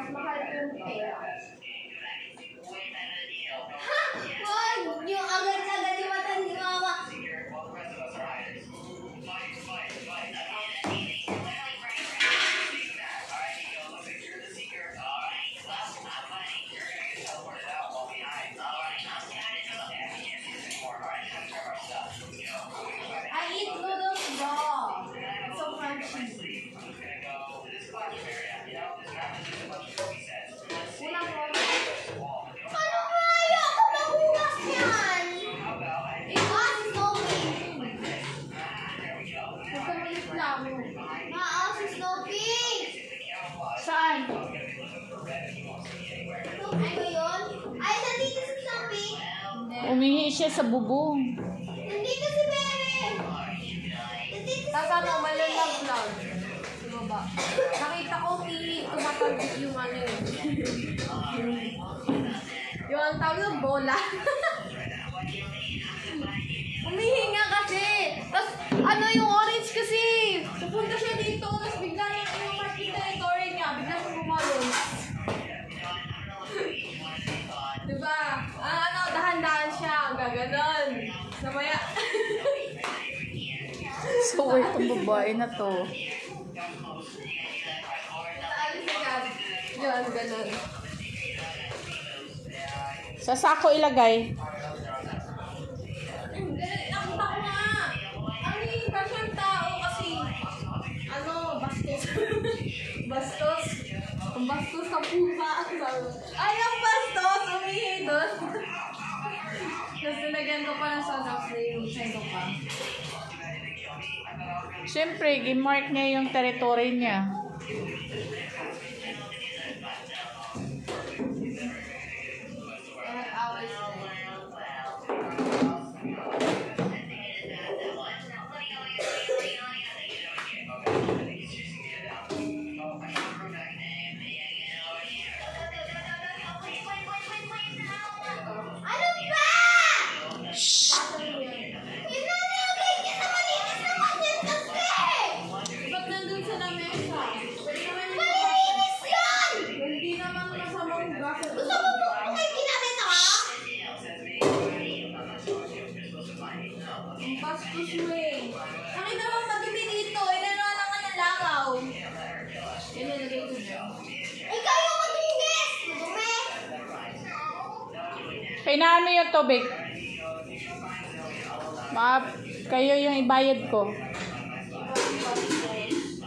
mas mahal yung pera. Ha? Wag! Yung agad-agad yung mata ni Mama. I eat noodles raw. So crunchy. Unang ano nga? Ayoko magugas yan! Iwas, Snoopy! Huwag ka maliklamo. Si Snoopy! Saan? Snoopy ba yun? Ay, nandito si Snoopy! Umihi siya sa bubong. Nandito si Bebe! Tapos ano, malalag-lag. Baba. Nakita ko tumatagit yung ano yun. Yung ang tawag ng bola. Umihinga kasi. Tapos ano yung orange kasi. Pupunta siya dito. Tapos bigla niya yung market territory niya. Bigla siya bumalon. Diba? Ano, dahan-dahan siya. Gaganon. Namaya. So, itong babae na to. Yun, ganun. Sa sako ilagay. Nakita ko nga. Ano yung kasang tao kasi, ano, bastos. Bastos. Ang bastos sa pusa. Ay, ang bastos! Umihi doon. Tapos nilagyan ko pa ng soda cream. Sendo pa. Siyempre, gimark niya yung territory niya. Nag-away sila. Ano ba? Shh! Inalagay niya sa malinis naman yan kasi! Ba't nandun sa lamesa? Pwede naman yung Malinis yan! hindi naman masamang gasa. Gusto mo po kung may ginamit ako? Ang bastos mo eh. Nakita mo maganda dito. Inano na nga ng langaw. Yan, nilagay ko dyan. Ikaw yung matulis! Madumi! Kailangan mo yung tubig. Kayo yung ibayad ko.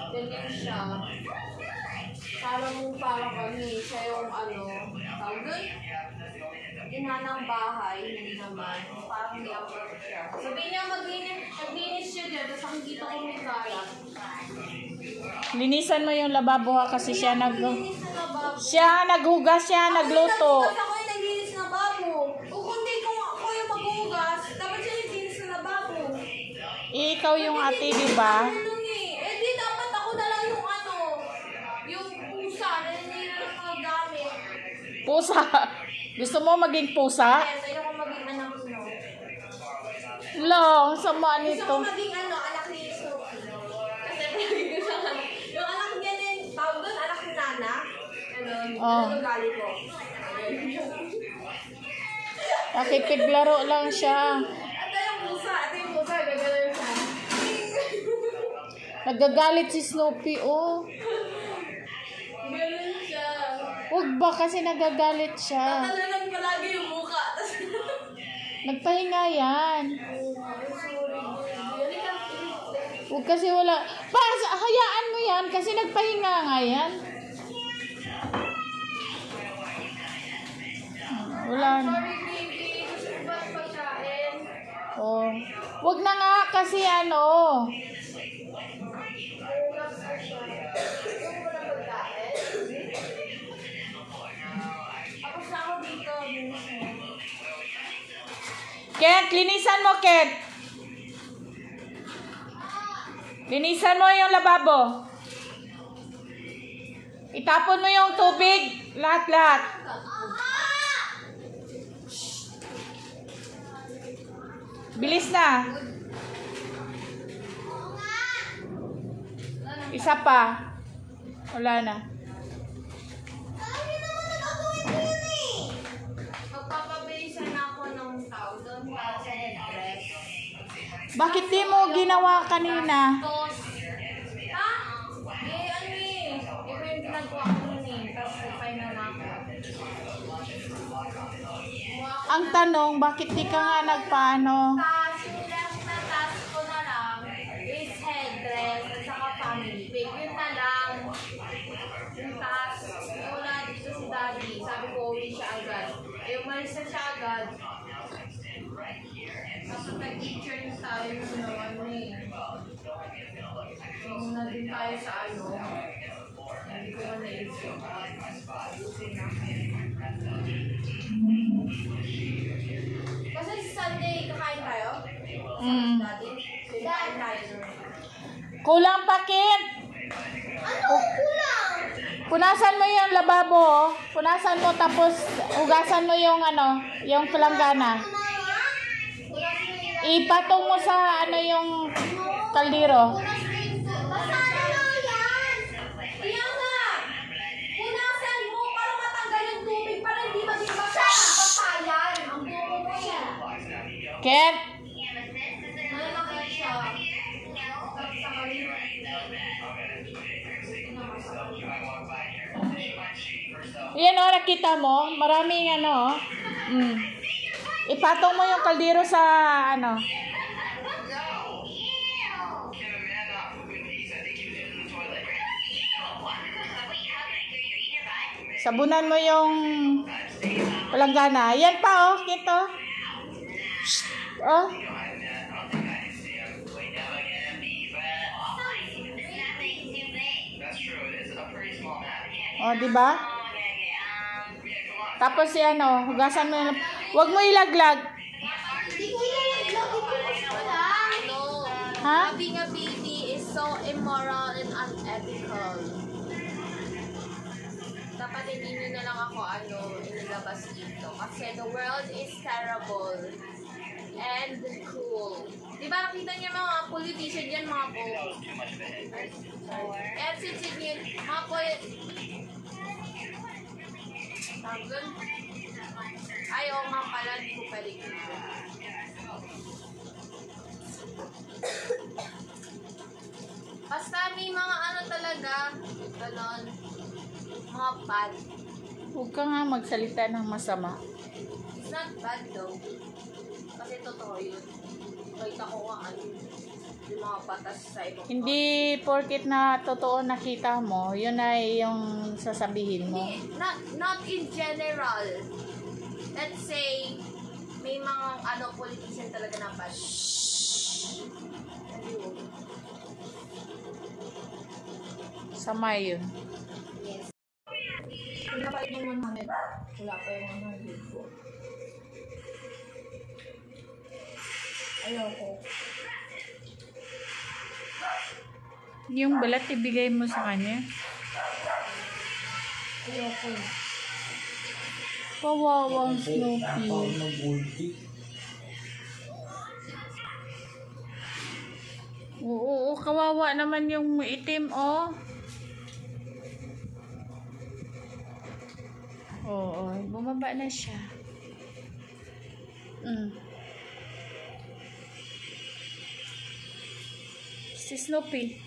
Ganyan siya. Parang kami, siya yung ano, tawag doon? Ina ng bahay, hindi naman. Parang hindi ako siya. Sabi niya maglinis siya dyan, tapos ang dito ko may kalat. Linisan mo yung lababo ha kasi siya Naglinis na lababo. naghugas, siya nagluto. Ako yung naglinis na lababo. O kundi kung ako yung maghugas, dapat siya naglinis na lababo. Ikaw yung ate, di ba? Eh di dapat ako na lang yung ano, yung pusa na hindi na lang mga gamit. Pusa. Gusto mo maging pusa? Yes, ayoko maging anak mo. Long, sama Gusto nito. ko maging ano, anak ni Sophie. Kasi palagi ko siya ano. Yung anak niya din, tawag doon, anak ni Nana. Ano, ano galit ko. Nakikiglaro lang siya. Ito yung pusa, gagalaw siya. Nagagalit si Snoopy, oh. Ganun siya. Huwag ba kasi nagagalit siya. Tatalanan palagi yung mukha. Nagpahinga yan. Huwag kasi wala. Hayaan mo yan kasi nagpahinga nga yan. Wala na. Sorry, baby. Gusto ko ba pagkain? Oh. Huwag na nga kasi ano. Relax ko siya. Gusto ko ba na pagkain? Ako sa ako dito. Kent, linisan mo, Kent. Linisan mo yung lababo. Itapon mo yung tubig. Lahat-lahat. Bilis na. Isa pa. Wala na. Bakit di mo ginawa kanina? Bastos. Ha? Ano eh. Iba yung ginagawa ko nun eh. Tapos final na ako. Ang tanong, bakit di ka nga nagpaano? Tapos yung last na task ko na lang is headdress at saka family pic. Yun na lang. Yung task. Wala dito si daddy. Sabi ko, uwi siya agad. Eh, umalis na siya agad. Tapos nag-teacher na tayo nung naman eh. Yung na din tayo sa ano. Hindi ko na naisip. Kasi sa Sunday, kakain tayo? Daddy? Kakain tayo. Kulang pakit! Ano kulang? Punasan mo yung lababo, oh. Punasan mo tapos hugasan mo yung ano, yung palanggana. Ipatong mo sa ano yung kaldero. Basta na yan. Kaya nga! Punasan mo para matanggal yung tubig para hindi maging basa-basayan. Ang buko mo yan. Ket, Nalalaki siya. Tapos sa kanina. yan o, nakita mo, maraming ano, Ipatong mo yung kaldero sa ano. Sabunan mo yung palanggana. Yan pa oh, kito. Oh. Oh, di ba? Tapos yan oh, hugasan mo yung... Huwag mo ilaglag. Hindi ko ilalaglag. Ipupush ko lang. No. Ha? Having a baby is so immoral and unethical. Dapat hindi nyo na lang ako inilabas dito. Kasi the world is terrible and cruel. Diba nakita niyo mga politician dyan, mga po? Sensitive yun. Mga ayaw nga pala, hindi ko pwede dito. Basta may mga ano talaga, ganon, mga bad. Huwag ka nga magsalita ng masama. It's not bad though. Kasi totoo yun. Kahit ako nga yung mga batas sa ibang Hindi porket na totoo nakita mo, yun ay yung sasabihin mo. Hindi, not in general. Let's say, may mga politician talaga na bad. Ayun. Sama yun. Yes. Wala pa yung 100. Wala pa yung 100 ko. Ayoko. Yung balat ibigay mo sa kanya. Ayoko. Kawawang Snoopy. Oo, kawawa naman yung itim, oh. Oo, bumaba na siya. Si Snoopy.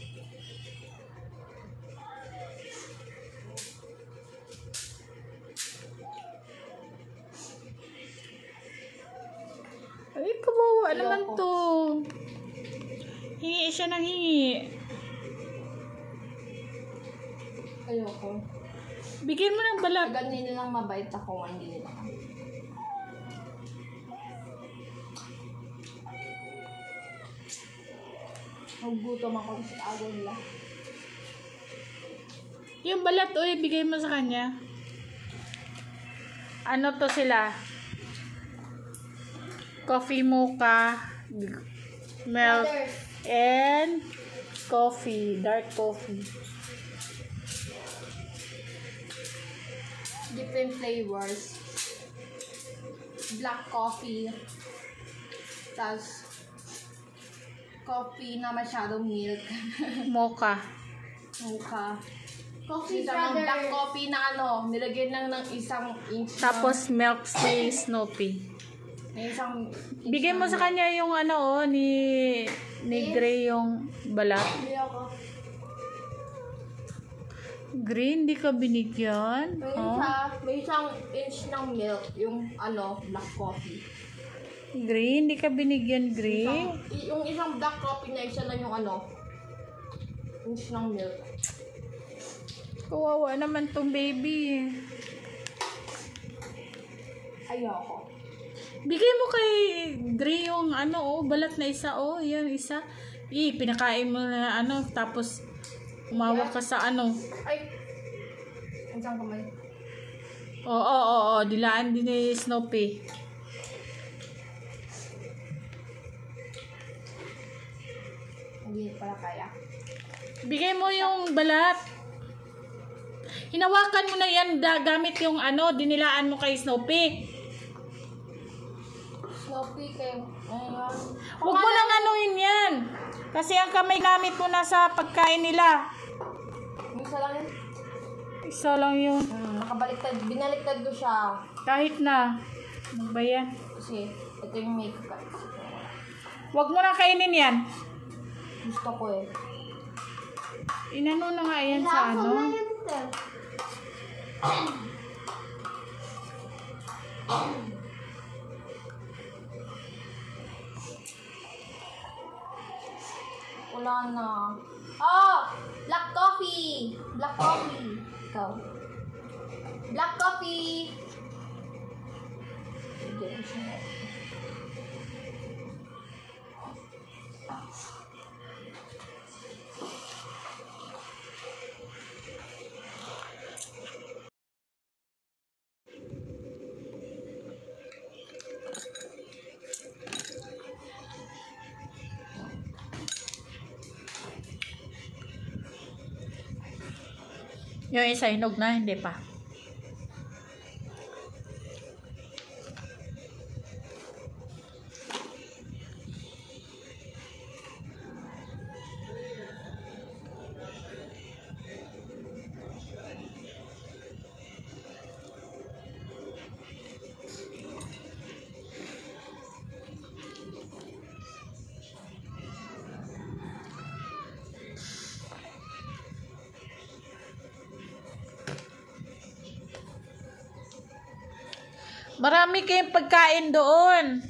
Ay, kawawa naman to. Hingi siya ng hingi. Ayoko. Bigyan mo ng balat. Ganun lang mabait ako, hindi nila. Magbutom ako sa agaw nila. Yung balat, uy, bigay mo sa kanya. Ano to sila? Coffee mocha, milk, and coffee, dark coffee. Different flavors. Black coffee. Tapos, coffee na masyadong milk. Mocha. Mocha. Coffee Ito ng brother. black coffee na nilagyan lang ng 1 inch. Tapos milk si Snoopy. May isang... Bigay mo sa kanya yung ano, ni Gray yung balat. Hindi ako. Green, di ka binigyan? May isang inch ng milk, yung black coffee. Green, di ka binigyan, Gray? Yung isang black coffee na isa lang yung inch ng milk. Kawawa naman tong baby. Ayoko. Bigay mo kay Gray yung balat na isa, yan isa. Pinakain mo na tapos umawak ka sa Ay! Isang kamay. Oo, dilaan din ni Snoopy. Hindi pala kaya. Bigay mo yung balat. Hinawakan mo na yan gamit yung dinilaan mo kay Snoopy. Snoopy kayo. Ayun. Huwag mo nang anuhin yan. Kasi ang kamay gamit mo na sa pagkain nila. Isa lang yun. Isa lang yun. Nakabaliktad. Binaliktad ko siya. Kahit na. Ano ba yan? Kasi ito yung makeup. Huwag mo na kainin yan. Gusto ko eh. Inano na nga yan sa Wala na. Oh! Black coffee! Black coffee. Ikaw. Black coffee! Sige, siya. Yung isa hinog na, hindi pa. Marami kayong pagkain doon.